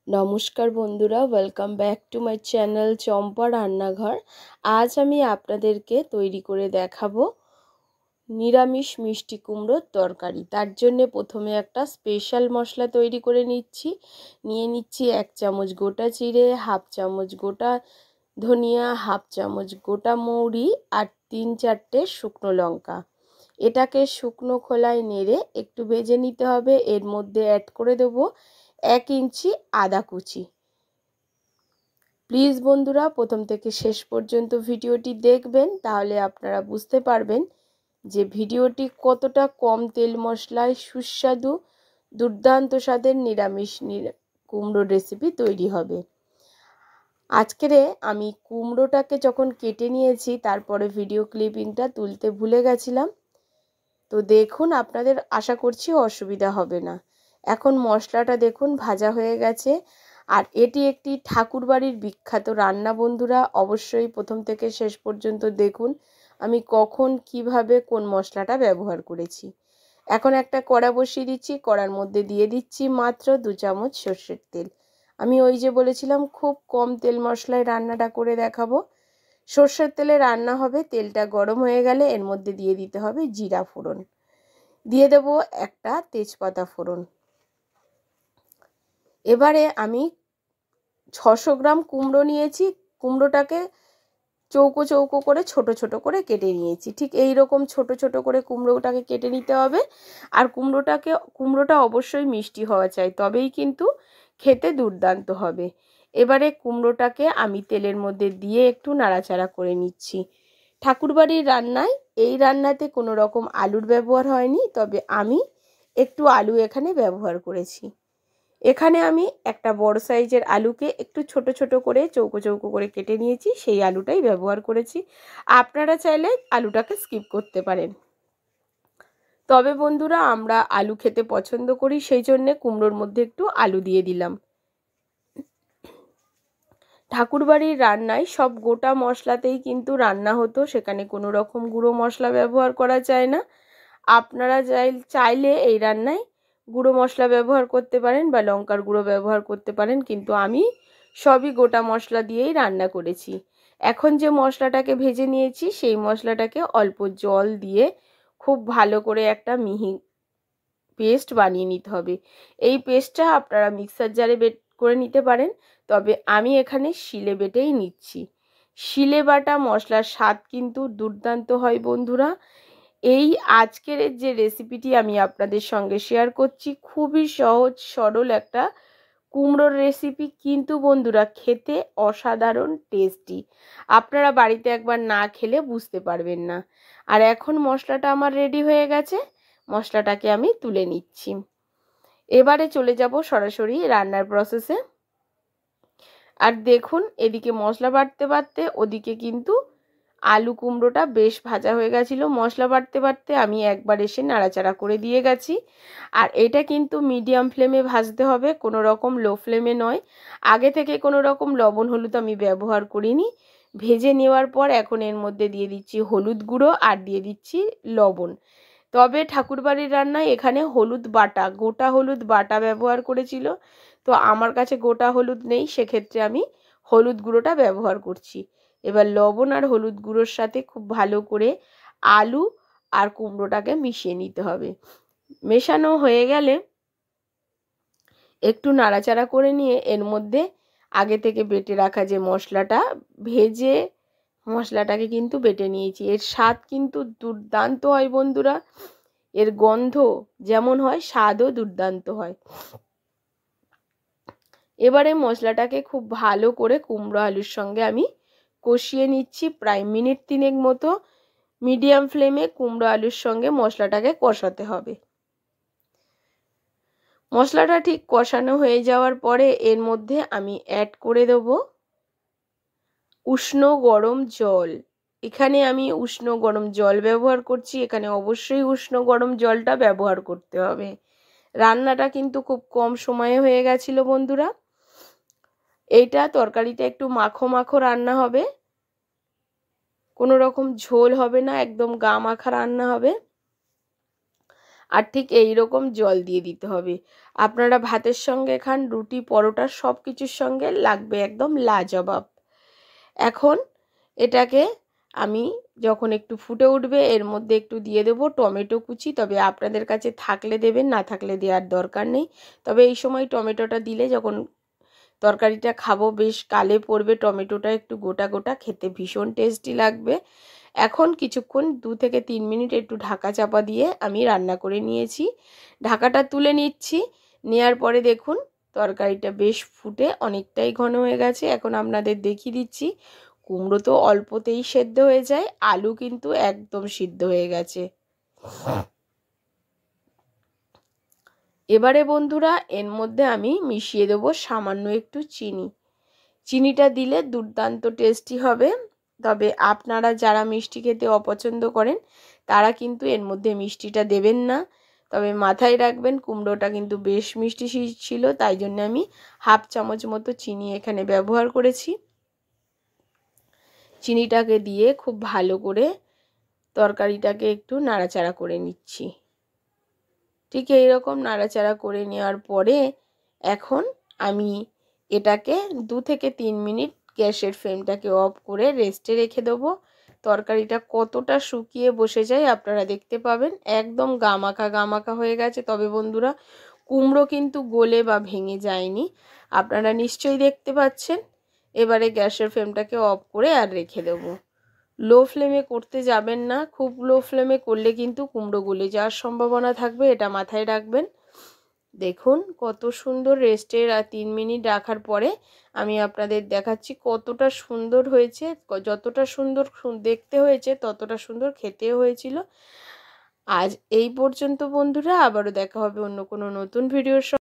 নমস্কার বন্ধুরা, welcome back to my channel Champa Rannaghar. আজ আমি আপনাদেরকে তৈরি করে দেখাবো নিরামিষ মিষ্টি কুমড়োর তরকারি। তার জন্য প্রথমে একটা স্পেশাল মশলা তৈরি করে নিয়ে নিচ্ছি 1 চামচ গোটা জিরে, হাফ চামচ গোটা ধনিয়া, হাফ চামচ গোটা মৌরি আর 3-4টে শুকনো লঙ্কা। এটাকে শুকনো খোলায় নেড়ে একটু ভেজে নিতে হবে। এর মধ্যে অ্যাড করে দেবো 1 ইঞ্চি আদা কুচি। প্লিজ বন্ধুরা প্রথম থেকে শেষ পর্যন্ত ভিডিওটি দেখবেন, তাহলে আপনারা বুঝতে পারবেন যে ভিডিওটি কতটা কম তেল মশলায় সুস্বাদু দুর্দান্ত স্বাদের নিরামিষ কুমড়োর রেসিপি তৈরি হবে। আজকেরে আমি কুমড়োটাকে যখন কেটে নিয়েছি তারপরে ভিডিও ক্লিপিংটা তুলতে ভুলে গেছিলাম, তো দেখুন আপনাদের আশা করছি অসুবিধা হবে না। এখন মশলাটা দেখুন ভাজা হয়ে গেছে। আর এটি একটি ঠাকুরবাড়ির বিখ্যাত রান্না বন্ধুরা, অবশ্যই প্রথম থেকে শেষ পর্যন্ত দেখুন আমি কখন কিভাবে কোন মশলাটা ব্যবহার করেছি। এখন একটা কড়া বসিয়ে দিচ্ছি, কড়ার মধ্যে দিয়ে দিচ্ছি মাত্র 2 চামচ সর্ষের তেল। আমি ওই যে বলেছিলাম খুব কম তেল মশলায় রান্নাটা করে দেখাবো। সর্ষের তেলে রান্না হবে। তেলটা গরম হয়ে গেলে এর মধ্যে দিয়ে দিতে হবে জিরা ফোড়ন, দিয়ে দেব একটা তেজপাতা ফোড়ন। এবারে আমি 600 গ্রাম কুমড়ো নিয়েছি। কুমড়োটাকে চৌকো চৌকো করে ছোট ছোট করে কেটে নিয়েছি। ঠিক এই রকম ছোট ছোট করে কুমড়োটাকে কেটে নিতে হবে। আর কুমড়োটা অবশ্যই মিষ্টি হওয়া চাই, তবেই কিন্তু খেতে দুর্দান্ত হবে। এবারে কুমড়োটাকে আমি তেলের মধ্যে দিয়ে একটু নাড়াচাড়া করে নিচ্ছি। ঠাকুরবাড়ির রান্নায় এই রান্নাতে কোনো রকম আলুর ব্যবহার হয়নি, তবে আমি একটু আলু এখানে ব্যবহার করেছি। এখানে আমি একটা বড় সাইজের আলুকে একটু ছোট ছোট করে চৌকো চৌকো করে কেটে নিয়েছি, সেই আলুটাই ব্যবহার করেছি। আপনারা চাইলে আলুটাকে স্কিপ করতে পারেন, তবে বন্ধুরা আমরা আলু খেতে পছন্দ করি, সেই জন্যে কুমড়োর মধ্যে একটু আলু দিয়ে দিলাম। ঠাকুরবাড়ির রান্নায় সব গোটা মশলাতেই কিন্তু রান্না হতো, সেখানে কোনো রকম গুঁড়ো মশলা ব্যবহার করা যায় না। আপনারা চাইলে এই রান্নায় গুঁড়ো মশলা ব্যবহার করতে পারেন বা লঙ্কার গুঁড়ো ব্যবহার করতে পারেন, কিন্তু আমি সবই গোটা মশলা দিয়েই রান্না করেছি। এখন যে মশলাটাকে ভেজে নিয়েছি সেই মশলাটাকে অল্প জল দিয়ে খুব ভালো করে একটা মিহি পেস্ট বানিয়ে নিতে হবে। এই পেস্টটা আপনারা মিক্সার জারে বেট করে নিতে পারেন, তবে আমি এখানে শিলে বেটেই নিচ্ছি। শিলে বাটা মশলার স্বাদ কিন্তু দুর্দান্ত হয় বন্ধুরা। এই আজকের যে রেসিপিটি আমি আপনাদের সঙ্গে শেয়ার করছি খুবই সহজ সরল একটা কুমড়োর রেসিপি, কিন্তু বন্ধুরা খেতে অসাধারণ টেস্টি। আপনারা বাড়িতে একবার না খেলে বুঝতে পারবেন না। আর এখন মশলাটা আমার রেডি হয়ে গেছে, মশলাটাকে আমি তুলে নিচ্ছি। এবারে চলে যাব সরাসরি রান্নার প্রসেসে। আর দেখুন এদিকে মশলা বাটতে বাটতে ওদিকে কিন্তু আলু কুমড়োটা বেশ ভাজা হয়ে গেছিলো। মশলা বাটতে বাটতে আমি একবার এসে নাড়াচাড়া করে দিয়ে গেছি। আর এটা কিন্তু মিডিয়াম ফ্লেমে ভাজতে হবে, কোনো রকম লো ফ্লেমে নয়। আগে থেকে কোনো রকম লবণ হলুদ আমি ব্যবহার করিনি। ভেজে নেওয়ার পর এখন এর মধ্যে দিয়ে দিচ্ছি হলুদ গুঁড়ো আর দিয়ে দিচ্ছি লবণ। তবে ঠাকুরবাড়ির রান্নায় এখানে হলুদ বাটা, গোটা হলুদ বাটা ব্যবহার করেছিল, তো আমার কাছে গোটা হলুদ নেই, সেক্ষেত্রে আমি হলুদ গুঁড়োটা ব্যবহার করছি। এবার লবণ আর হলুদ গুঁড়োর সাথে খুব ভালো করে আলু আর কুমড়োটাকে মিশিয়ে নিতে হবে। মেশানো হয়ে গেলে একটু নাড়াচাড়া করে নিয়ে এর মধ্যে আগে থেকে বেটে রাখা যে মশলাটা, ভেজে মশলাটাকে কিন্তু বেটে নিয়েছি। এর স্বাদ কিন্তু দুর্দান্ত হয় বন্ধুরা। এর গন্ধ যেমন হয় স্বাদও দুর্দান্ত হয়। এবারে মশলাটাকে খুব ভালো করে কুমড়ো আলুর সঙ্গে আমি কষিয়ে নিচ্ছি প্রায় মিনিট 3 মতো। মিডিয়াম ফ্লেমে কুমড়ো আলুর সঙ্গে মশলাটাকে কষাতে হবে। মশলাটা ঠিক কষানো হয়ে যাওয়ার পরে এর মধ্যে আমি অ্যাড করে দেব উষ্ণ গরম জল। এখানে আমি উষ্ণ গরম জল ব্যবহার করছি, এখানে অবশ্যই উষ্ণ গরম জলটা ব্যবহার করতে হবে। রান্নাটা কিন্তু খুব কম সময়ে হয়ে গেছিল বন্ধুরা। এইটা তরকারিটা একটু মাখো মাখো রান্না হবে, কোনো রকম ঝোল হবে না, একদম গা মাখা রান্না হবে। আর ঠিক এই রকম জল দিয়ে দিতে হবে। আপনারা ভাতের সঙ্গে খান, রুটি, পরোটা, সব কিছুর সঙ্গে লাগবে একদম লাজবাব। এখন এটাকে আমি যখন একটু ফুটে উঠবে এর মধ্যে একটু দিয়ে দেবো টমেটো কুচি। তবে আপনাদের কাছে থাকলে দেবেন, না থাকলে দেওয়ার দরকার নেই। তবে এই সময় টমেটোটা দিলে যখন তরকারিটা খাবো বেশ গালে পড়বে, টমেটোটা একটু গোটা গোটা, খেতে ভীষণ টেস্টি লাগবে। এখন কিছুক্ষণ 2 থেকে 3 মিনিট একটু ঢাকা চাপা দিয়ে আমি রান্না করে নিয়েছি। ঢাকাটা তুলে নিচ্ছি। নেওয়ার পরে দেখুন তরকারিটা বেশ ফুটে অনেকটাই ঘন হয়ে গেছে। এখন আপনাদের দেখিয়ে দিচ্ছি। কুমড়ো তো অল্পতেই সেদ্ধ হয়ে যায়, আলু কিন্তু একদম সিদ্ধ হয়ে গেছে। এবারে বন্ধুরা এর মধ্যে আমি মিশিয়ে দেবো সামান্য একটু চিনি। চিনিটা দিলে দুর্দান্ত টেস্টি হবে। তবে আপনারা যারা মিষ্টি খেতে অপছন্দ করেন তারা কিন্তু এর মধ্যে মিষ্টিটা দেবেন না। তবে মাথায় রাখবেন কুমড়োটা কিন্তু বেশ মিষ্টি ছিল, তাই জন্য আমি হাফ চামচ মতো চিনি এখানে ব্যবহার করেছি। চিনিটাকে দিয়ে খুব ভালো করে তরকারিটাকে একটু নাড়াচাড়া করে নিচ্ছি। ঠিক এইরকম নাড়াচাড়া করে নেওয়ার পরে এখন আমি এটাকে 2 থেকে 3 মিনিট গ্যাসের ফ্লেমটাকে অফ করে রেস্টে রেখে দেবো। তরকারিটা কতটা শুকিয়ে বসে যায় আপনারা দেখতে পাবেন, একদম গামাখা গামাখা হয়ে গেছে। তবে বন্ধুরা কুমড়ো কিন্তু গলে বা ভেঙে যায়নি, আপনারা নিশ্চয়ই দেখতে পাচ্ছেন। এবারে গ্যাসের ফ্লেমটাকে অফ করে আর রেখে দেবো। লো ফ্লেমে করতে যাবেন না, খুব লো ফ্লেমে করলে কিন্তু কুমড়ো গলে যাওয়ার সম্ভাবনা থাকবে, এটা মাথায় রাখবেন। দেখুন কত সুন্দর রেস্টের 3 মিনিট রাখার পরে আমি আপনাদের দেখাচ্ছি কতটা সুন্দর হয়েছে। যতটা সুন্দর দেখতে হয়েছে ততটা সুন্দর খেতেও হয়েছিল। আজ এই পর্যন্ত বন্ধুরা, আবারও দেখা হবে অন্য কোনো নতুন ভিডিওর সঙ্গে।